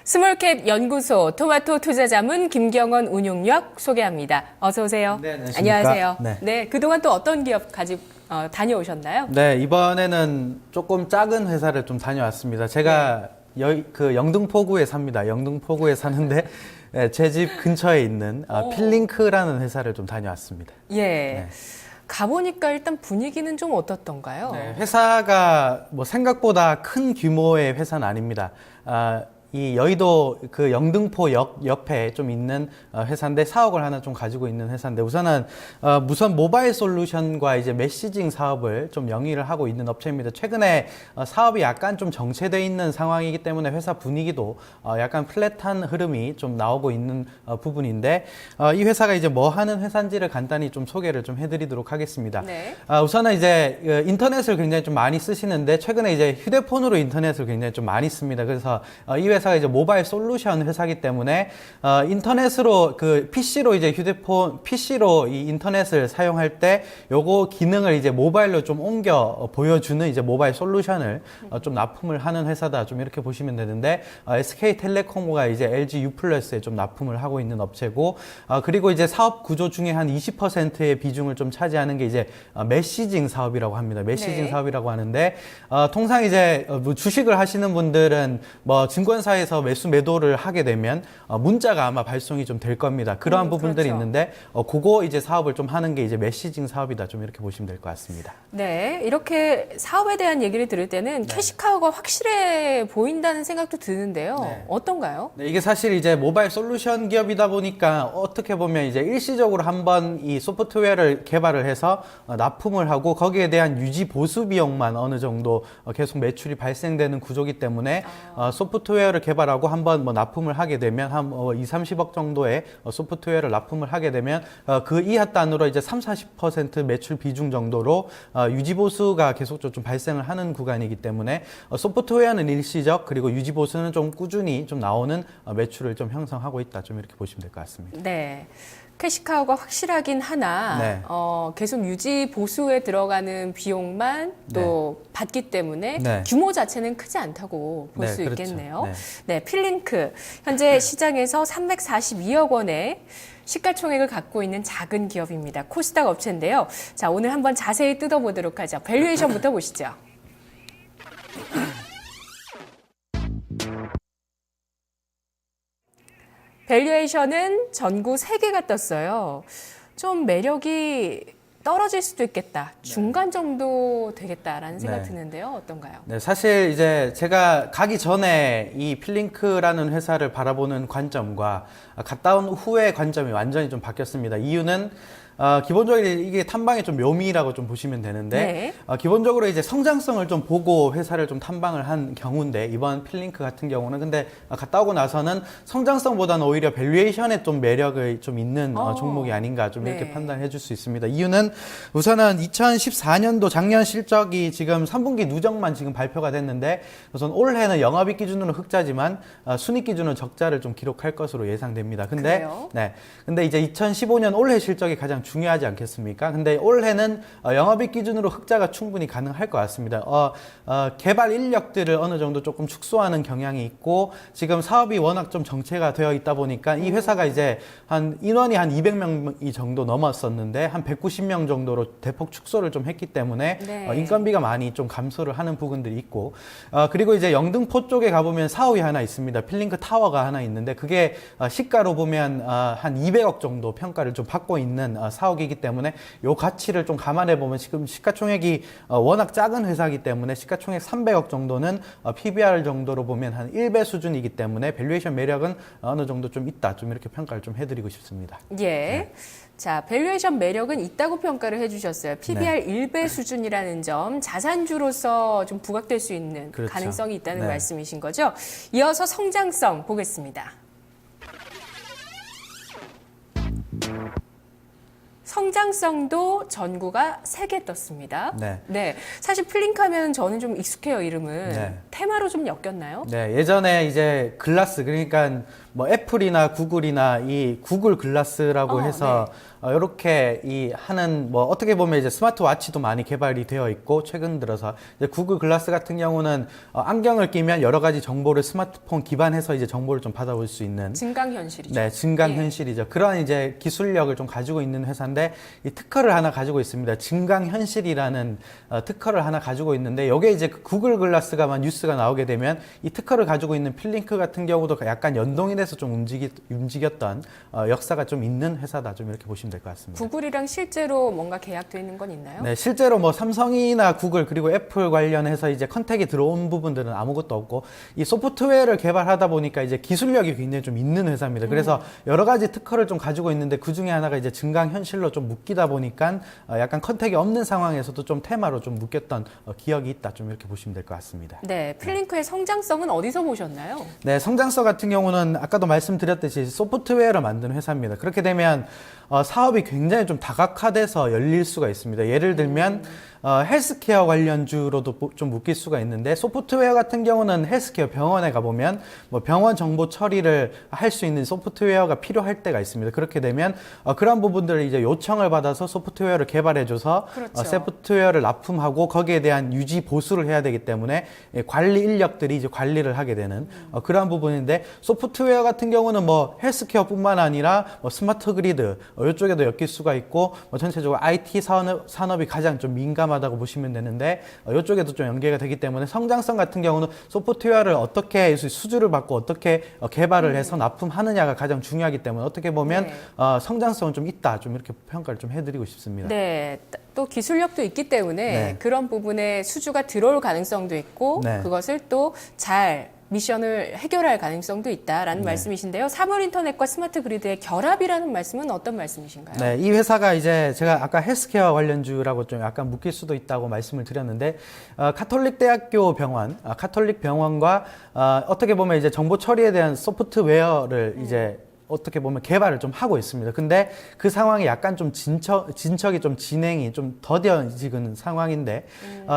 스몰캡 연구소 토마토 투자자문 김경원 운용력 소개합니다. 어서 오세요. 네, 안녕하십니까. 안녕하세요. 네. 네, 그동안 또 어떤 기업 다녀오셨나요? 네, 이번에는 조금 작은 회사를 좀 다녀왔습니다. 제가 그 영등포구에 삽니다. 영등포구에 사는데 제 집 근처에 있는 필링크라는 회사를 좀 다녀왔습니다. 예. 네. 가보니까 일단 분위기는 좀 어떻던가요? 네, 회사가 뭐 생각보다 큰 규모의 회사는 아닙니다. 이 여의도 그 영등포역 옆에 좀 있는 회사인데 사옥을 하나 좀 가지고 있는 회사인데 우선은 무선 모바일 솔루션과 이제 메시징 사업을 좀 영위를 하고 있는 업체입니다. 최근에 사업이 약간 좀 정체되어 있는 상황이기 때문에 회사 분위기도 약간 플랫한 흐름이 좀 나오고 있는 부분인데 이 회사가 이제 뭐 하는 회사인지를 간단히 좀 소개를 좀 해드리도록 하겠습니다. 네. 우선은 이제 인터넷을 굉장히 좀 많이 쓰시는데 최근에 이제 휴대폰으로 인터넷을 굉장히 좀 많이 씁니다. 그래서 이 회사가 이제 모바일 솔루션 회사이기 때문에 인터넷으로 그 PC로 이제 PC로 이 인터넷을 사용할 때 요거 기능을 이제 모바일로 좀 옮겨 보여주는 이제 모바일 솔루션을 좀 납품을 하는 회사다. 좀 이렇게 보시면 되는데 SK텔레콤과 이제 LG U+에 좀 납품을 하고 있는 업체고 그리고 이제 사업 구조 중에 한 20%의 비중을 좀 차지하는 게 이제 메시징 사업이라고 합니다. 메시징 네. 사업이라고 하는데 통상 이제 뭐 주식을 하시는 분들은 뭐 증권사에서 매도를 하게 되면 문자가 아마 발송이 좀 될 겁니다. 그러한 부분들이 그렇죠. 있는데 그거 이제 사업을 좀 하는 게 이제 메시징 사업이다. 좀 이렇게 보시면 될 것 같습니다. 네, 이렇게 사업에 대한 얘기를 들을 때는 캐시카우가 확실해 보인다는 생각도 드는데요. 네. 어떤가요? 네, 이게 사실 이제 모바일 솔루션 기업이다 보니까 어떻게 보면 이제 일시적으로 한번 이 소프트웨어를 개발을 해서 납품을 하고 거기에 대한 유지 보수 비용만 어느 정도 계속 매출이 발생되는 구조기 때문에 소프트웨어를 개발하고 한번 뭐 납품을 하게 되면 한 2, 30억 정도의 소프트웨어를 납품을 하게 되면 그 이하 단으로 이제 3, 40% 매출 비중 정도로 유지 보수가 계속적으로 좀 발생을 하는 구간이기 때문에 소프트웨어는 일시적 그리고 유지 보수는 좀 꾸준히 좀 나오는 매출을 좀 형성하고 있다. 좀 이렇게 보시면 될 것 같습니다. 네. 캐시카우가 확실하긴 하나 네. 계속 유지 보수에 들어가는 비용만 또 받기 때문에 네. 규모 자체는 크지 않다고 볼 네, 수 그렇죠. 있겠네요. 네. 네, 필링크 현재 시장에서 342억 원의 시가총액을 갖고 있는 작은 기업입니다. 코스닥 업체인데요. 자, 오늘 한번 자세히 뜯어보도록 하죠. 밸류에이션부터 보시죠. 밸류에이션은 전구 3개가 떴어요. 좀 매력이 떨어질 수도 있겠다. 중간 정도 되겠다라는 생각 드는데요. 어떤가요? 네, 사실 이제 제가 가기 전에 이 필링크라는 회사를 바라보는 관점과 갔다 온 후의 관점이 완전히 좀 바뀌었습니다. 이유는 기본적으로 이게 탐방의 좀 묘미라고 좀 보시면 되는데 기본적으로 이제 성장성을 좀 보고 회사를 좀 탐방을 한 경우인데 이번 필링크 같은 경우는 근데 갔다 오고 나서는 성장성보다는 오히려 밸류에이션에 좀 매력이 좀 있는 종목이 아닌가 좀 이렇게 판단해 줄 수 있습니다. 이유는 우선은 2014년도 작년 실적이 지금 3분기 누적만 지금 발표가 됐는데 우선 올해는 영업이익 기준으로 흑자지만 순이익 기준으로 적자를 좀 기록할 것으로 예상됩니다. 근데 그래요? 근데 이제 2015년 올해 실적이 가장 중요하지 않겠습니까? 근데 올해는 영업이익 기준으로 흑자가 충분히 가능할 것 같습니다. 개발 인력들을 어느 정도 조금 축소하는 경향이 있고 지금 사업이 워낙 좀 정체가 되어 있다 보니까 이 회사가 이제 한 인원이 한 200명이 정도 넘었었는데 한 190명 정도로 대폭 축소를 좀 했기 때문에 인건비가 많이 좀 감소를 하는 부분들이 있고 그리고 이제 영등포 쪽에 가보면 사옥이 하나 있습니다. 필링크 타워가 하나 있는데 그게 시가로 보면 한 200억 정도 평가를 좀 받고 있는 사옥이기 때문에 요 가치를 좀 감안해 보면 지금 시가총액이 워낙 작은 회사이기 때문에 시가총액 300억 정도는 PBR 정도로 보면 한 1배 수준이기 때문에 밸류에이션 매력은 어느 정도 좀 있다. 좀 이렇게 평가를 좀 해드리고 싶습니다. 예. 자, 밸류에이션 매력은 있다고 평가를 해주셨어요. PBR 1배 수준이라는 점, 자산주로서 좀 부각될 수 있는 그렇죠. 가능성이 있다는 말씀이신 거죠. 이어서 성장성 보겠습니다. 성장성도 전구가 3개 떴습니다. 네. 사실 필링크 하면 저는 좀 익숙해요, 이름은. 네. 테마로 좀 엮였나요? 네, 예전에 이제 글라스, 그러니까 뭐 애플이나 구글이나 이 구글 글라스라고 해서 이렇게 이 하는 뭐 어떻게 보면 이제 스마트워치도 많이 개발이 되어 있고 최근 들어서 이제 구글 글라스 같은 경우는 안경을 끼면 여러 가지 정보를 스마트폰 기반해서 이제 정보를 좀 받아볼 수 있는 증강현실이죠. 네, 증강현실이죠. 그런 이제 기술력을 좀 가지고 있는 회사인데 이 특허를 하나 가지고 있습니다. 증강현실이라는 특허를 하나 가지고 있는데 이게 이제 구글 글라스가 뉴스가 나오게 되면 이 특허를 가지고 있는 필링크 같은 경우도 약간 연동이 돼서 좀 움직였던 역사가 좀 있는 회사다. 좀 이렇게 보시면 될 것 같습니다. 구글이랑 실제로 뭔가 계약돼 있는 건 있나요? 네, 실제로 뭐 삼성이나 구글 그리고 애플 관련해서 이제 컨택이 들어온 부분들은 아무것도 없고 이 소프트웨어를 개발하다 보니까 이제 기술력이 굉장히 좀 있는 회사입니다. 그래서 여러 가지 특허를 좀 가지고 있는데 그 중에 하나가 이제 증강현실로 좀 묶이다 보니까 약간 컨택이 없는 상황에서도 좀 테마로 좀 묶였던 기억이 있다. 좀 이렇게 보시면 될 것 같습니다. 네, 필링크의 성장성은 어디서 보셨나요? 네, 성장성 같은 경우는 아까도 말씀드렸듯이 소프트웨어를 만드는 회사입니다. 그렇게 되면 사업이 굉장히 좀 다각화돼서 열릴 수가 있습니다. 예를 들면 헬스케어 관련주로도 좀 묶일 수가 있는데 소프트웨어 같은 경우는 헬스케어 병원에 가보면 뭐 병원 정보 처리를 할 수 있는 소프트웨어가 필요할 때가 있습니다. 그렇게 되면 그런 부분들을 이제 요청을 받아서 소프트웨어를 개발해줘서 그렇죠. 소프트웨어를 납품하고 거기에 대한 유지 보수를 해야 되기 때문에 관리 인력들이 이제 관리를 하게 되는 그러한 부분인데 소프트웨어 같은 경우는 뭐 헬스케어뿐만 아니라 뭐 스마트 그리드 이쪽에도 엮일 수가 있고 뭐 전체적으로 IT 산업이 가장 좀 민감하다고 보시면 되는데 이쪽에도 좀 연계가 되기 때문에 성장성 같은 경우는 소프트웨어를 어떻게 수주를 받고 어떻게 개발을 해서 납품하느냐가 가장 중요하기 때문에 어떻게 보면 네. 성장성은 좀 있다. 좀 이렇게 평가를 좀 해드리고 싶습니다. 네, 또 기술력도 있기 때문에 네. 그런 부분에 수주가 들어올 가능성도 있고 네. 그것을 또 잘 미션을 해결할 가능성도 있다라는 네. 말씀이신데요. 사물인터넷과 스마트 그리드의 결합이라는 말씀은 어떤 말씀이신가요? 네, 이 회사가 이제 제가 아까 헬스케어 관련주라고 좀 약간 묶일 수도 있다고 말씀을 드렸는데 카톨릭 대학교 병원, 카톨릭 병원과 어떻게 보면 이제 정보 처리에 대한 소프트웨어를 이제 어떻게 보면 개발을 좀 하고 있습니다. 근데 그 상황이 약간 좀 진척이 좀 진행이 좀 더뎌지는 상황인데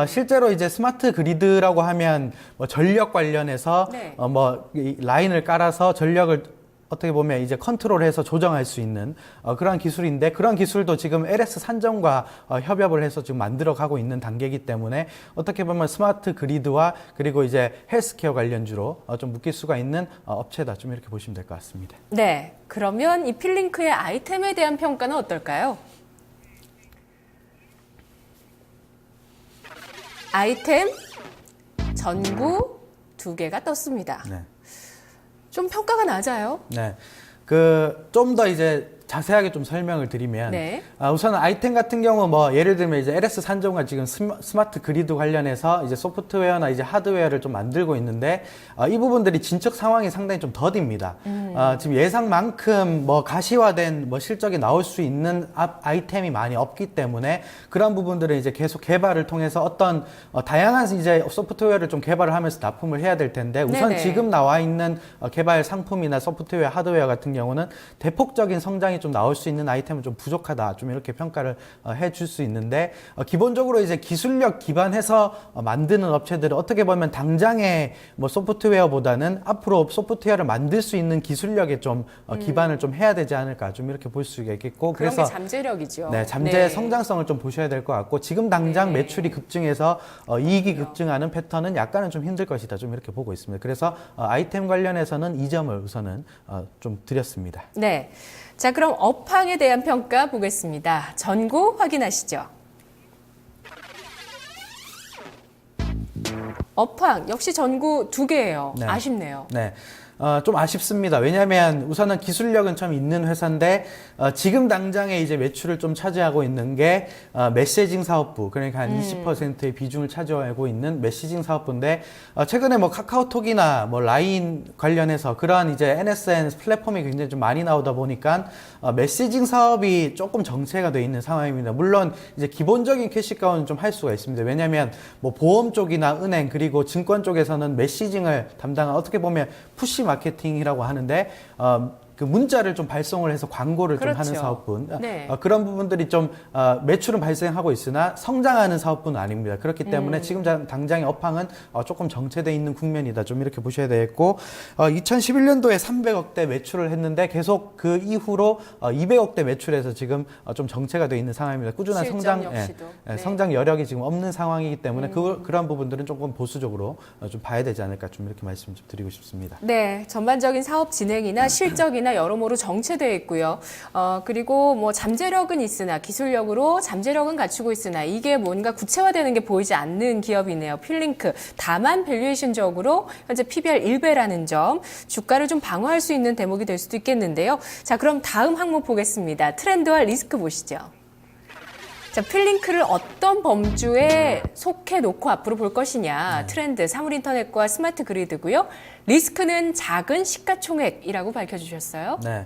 실제로 이제 스마트 그리드라고 하면 뭐 전력 관련해서 네. 이 라인을 깔아서 전력을 어떻게 보면 이제 컨트롤해서 조정할 수 있는 그런 기술인데 그런 기술도 지금 LS 산정과 협업을 해서 지금 만들어 가고 있는 단계이기 때문에 어떻게 보면 스마트 그리드와 그리고 이제 헬스케어 관련주로 좀 묶일 수가 있는 업체다. 좀 이렇게 보시면 될 것 같습니다. 네, 그러면 이 필링크의 아이템에 대한 평가는 어떨까요? 아이템, 전구 2개가 떴습니다. 네. 좀 평가가 낮아요. 네. 좀 더 이제 자세하게 좀 설명을 드리면 네. 우선 아이템 같은 경우 뭐 예를 들면 이제 LS 산정과 지금 스마트 그리드 관련해서 이제 소프트웨어나 이제 하드웨어를 좀 만들고 있는데 이 부분들이 진척 상황이 상당히 좀 더딥니다. 지금 예상만큼 뭐 가시화된 뭐 실적이 나올 수 있는 아이템이 많이 없기 때문에 그런 부분들은 이제 계속 개발을 통해서 어떤 다양한 이제 소프트웨어를 좀 개발을 하면서 납품을 해야 될 텐데 우선 네네. 지금 나와 있는 개발 상품이나 소프트웨어, 하드웨어 같은 경우는 대폭적인 성장이 좀 나올 수 있는 아이템은 좀 부족하다. 좀 이렇게 평가를 해줄 수 있는데 기본적으로 이제 기술력 기반해서 만드는 업체들은 어떻게 보면 당장의 뭐 소프트웨어보다는 앞으로 소프트웨어를 만들 수 있는 기술력에 좀 기반을 좀 해야 되지 않을까. 좀 이렇게 볼 수가 있겠고 그런 그래서 게 잠재력이죠. 네, 잠재 성장성을 좀 보셔야 될 것 같고 지금 당장 네. 매출이 급증해서 이익이 급증하는 패턴은 약간은 좀 힘들 것이다. 좀 이렇게 보고 있습니다. 그래서 아이템 관련해서는 이 점을 우선은 좀 드렸습니다. 네. 자, 그럼 업황에 대한 평가 보겠습니다. 전구 확인하시죠. 업황 역시 전구 2개예요. 네. 아쉽네요. 네. 좀 아쉽습니다. 왜냐하면 우선은 기술력은 참 있는 회사인데 지금 당장에 이제 매출을 좀 차지하고 있는 게 메시징 사업부, 그러니까 한 20%의 비중을 차지하고 있는 메시징 사업부인데 최근에 뭐 카카오톡이나 뭐 라인 관련해서 그러한 이제 NSN 플랫폼이 굉장히 좀 많이 나오다 보니까 메시징 사업이 조금 정체가 돼 있는 상황입니다. 물론 이제 기본적인 캐시가운은 좀 할 수가 있습니다. 왜냐하면 뭐 보험 쪽이나 은행 그리고 증권 쪽에서는 메시징을 담당한 어떻게 보면 푸시 마케팅이라고 하는데 그 문자를 좀 발송을 해서 광고를 그렇죠. 좀 하는 사업분 네. 그런 부분들이 좀 매출은 발생하고 있으나 성장하는 사업분은 아닙니다. 그렇기 때문에 지금 당장의 업황은 조금 정체돼 있는 국면이다. 좀 이렇게 보셔야 되겠고 2011년도에 300억대 매출을 했는데 계속 그 이후로 200억대 매출에서 지금 좀 정체가 돼 있는 상황입니다. 꾸준한 실적 성장 역시도. 네. 성장 여력이 지금 없는 상황이기 때문에 그런 부분들은 조금 보수적으로 좀 봐야 되지 않을까 좀 이렇게 말씀 좀 드리고 싶습니다. 네, 전반적인 사업 진행이나 실적이나 여러모로 정체되어 있고요. 그리고 뭐 잠재력은 있으나 기술력으로 잠재력은 갖추고 있으나 이게 뭔가 구체화되는 게 보이지 않는 기업이네요. 필링크. 다만 밸류에이션적으로 현재 PBR 1배라는 점, 주가를 좀 방어할 수 있는 대목이 될 수도 있겠는데요. 자, 그럼 다음 항목 보겠습니다. 트렌드와 리스크 보시죠. 자, 필링크를 어떤 범주에 속해 놓고 앞으로 볼 것이냐. 트렌드, 사물인터넷과 스마트 그리드고요. 리스크는 작은 시가총액이라고 밝혀주셨어요. 네.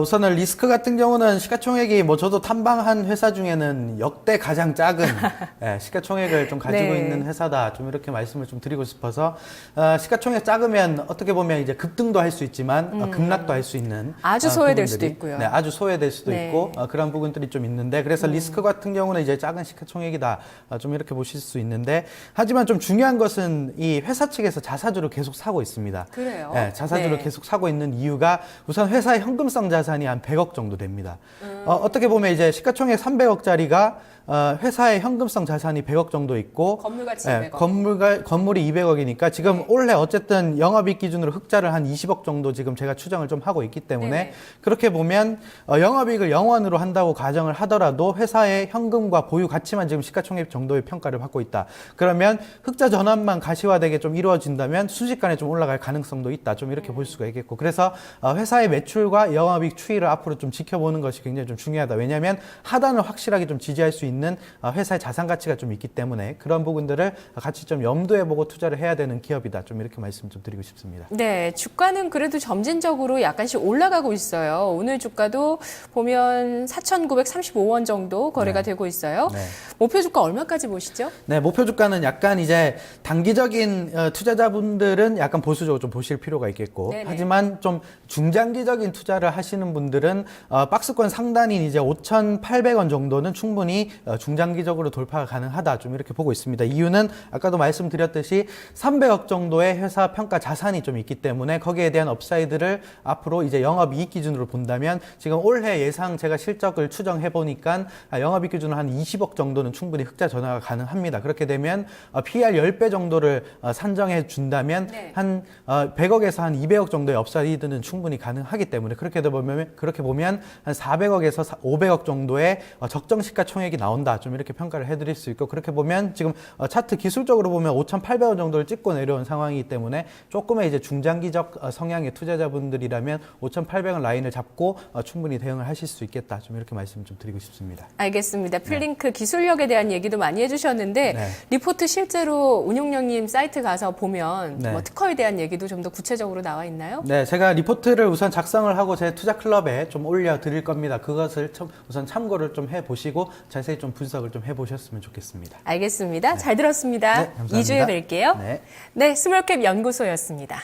우선은 리스크 같은 경우는 시가총액이 뭐 저도 탐방한 회사 중에는 역대 가장 작은 시가총액을 좀 가지고 네. 있는 회사다. 좀 이렇게 말씀을 좀 드리고 싶어서 시가총액 작으면 어떻게 보면 이제 급등도 할 수 있지만 급락도 할 수 있는 아주 소외될 부분들이, 수도 있고요. 네, 아주 소외될 수도 네. 있고 그런 부분들이 좀 있는데 그래서 리스크 같은 경우는 이제 작은 시가총액이다. 좀 이렇게 보실 수 있는데 하지만 좀 중요한 것은 이 회사 측에서 자사주를 계속 사고 있습니다. 그래요? 네, 자사주를 네. 계속 사고 있는 이유가 우선 회사의 현금성 자산이 한 100억 정도 됩니다. 어떻게 보면 이제 시가총액 300억짜리가 회사의 현금성 자산이 100억 정도 있고 건물 가치 200억. 건물이 200억이니까 지금 올해 어쨌든 영업이익 기준으로 흑자를 한 20억 정도 지금 제가 추정을 좀 하고 있기 때문에 네네. 그렇게 보면 영업이익을 영원으로 한다고 가정을 하더라도 회사의 현금과 보유 가치만 지금 시가총액 정도의 평가를 받고 있다. 그러면 흑자 전환만 가시화되게 좀 이루어진다면 순식간에 좀 올라갈 가능성도 있다. 좀 이렇게 볼 수가 있겠고 그래서 회사의 매출과 영업이익 추이를 앞으로 좀 지켜보는 것이 굉장히 좀 중요하다. 왜냐하면 하단을 확실하게 좀 지지할 수 있는 회사의 자산 가치가 좀 있기 때문에 그런 부분들을 같이 좀 염두에 보고 투자를 해야 되는 기업이다. 좀 이렇게 말씀 좀 드리고 싶습니다. 네, 주가는 그래도 점진적으로 약간씩 올라가고 있어요. 오늘 주가도 보면 4,935원 정도 거래가 되고 있어요. 네. 목표 주가 얼마까지 보시죠? 네, 목표 주가는 약간 이제 단기적인 투자자분들은 약간 보수적으로 좀 보실 필요가 있겠고 네네. 하지만 좀 중장기적인 투자를 하시는 분들은 박스권 상단인 이제 5,800원 정도는 충분히 중장기적으로 돌파가 가능하다. 좀 이렇게 보고 있습니다. 이유는 아까도 말씀드렸듯이 300억 정도의 회사 평가 자산이 좀 있기 때문에 거기에 대한 업사이드를 앞으로 이제 영업이익 기준으로 본다면 지금 올해 예상 제가 실적을 추정해 보니까 영업이익 기준으로 한 20억 정도는 충분히 흑자 전환가 가능합니다. 그렇게 되면 PR 10배 정도를 산정해 준다면 네. 한 100억에서 한 200억 정도의 업사이드는 충분히 가능하기 때문에 그렇게 보면 한 400억에서 500억 정도의 적정 시가총액이 나온다. 좀 이렇게 평가를 해드릴 수 있고 그렇게 보면 지금 차트 기술적으로 보면 5,800원 정도를 찍고 내려온 상황이기 때문에 조금의 이제 중장기적 성향의 투자자분들이라면 5,800원 라인을 잡고 충분히 대응을 하실 수 있겠다. 좀 이렇게 말씀 좀 드리고 싶습니다. 알겠습니다. 필링크 기술력에 대한 얘기도 많이 해주셨는데 네. 리포트 실제로 운용령님 사이트 가서 보면 네. 뭐 특허에 대한 얘기도 좀 더 구체적으로 나와 있나요? 네, 제가 리포트를 우선 작성을 하고 제 투자 클럽에 좀 올려드릴 겁니다. 그것을 우선 참고를 좀 해보시고 자세히 좀 분석을 좀 해보셨으면 좋겠습니다. 알겠습니다. 잘 들었습니다. 네, 감사합니다. 2주에 뵐게요. 네. 네, 스몰캡 연구소였습니다.